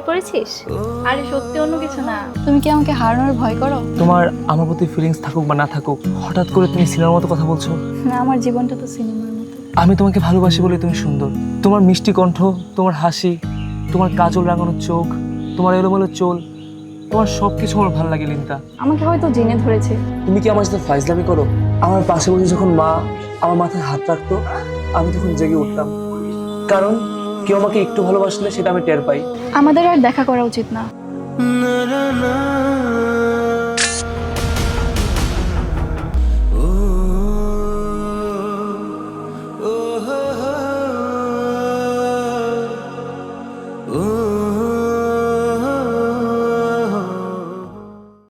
পড়েছিস? আরে সত্যি অন্য কিছু না। তুমি কি আমাকে হারানোর ভয় করো? তোমার আমার প্রতি ফিলিংস থাকুক বা না থাকুক, হঠাৎ করে তুমি সিনেমার মতো কথা বলছো। না, আমার জীবনটা তো সিনেমার মতো। আমি তোমাকে ভালোবাসি বলে তুমি সুন্দর। তোমার মিষ্টি কণ্ঠ, তোমার হাসি, তোমার কাজল রাঙানো চোখ, তোমার এলোমেলো চুল, তোমার সবকিছু আমার ভালো লাগে লিন্তা। আমাকে হয়তো জেনে ধরেছে। তুমি কি আমার সাথে ফাইজলামি করো? আমার পাশে বসে যখন মা আমার মাথায় হাত রাখতো, আমি তখন জেগে উঠতাম, কারণ কেউ আমাকে একটু ভালোবাসলে সেটা আমি টের পাই। আমাদের আর দেখা করা উচিত না।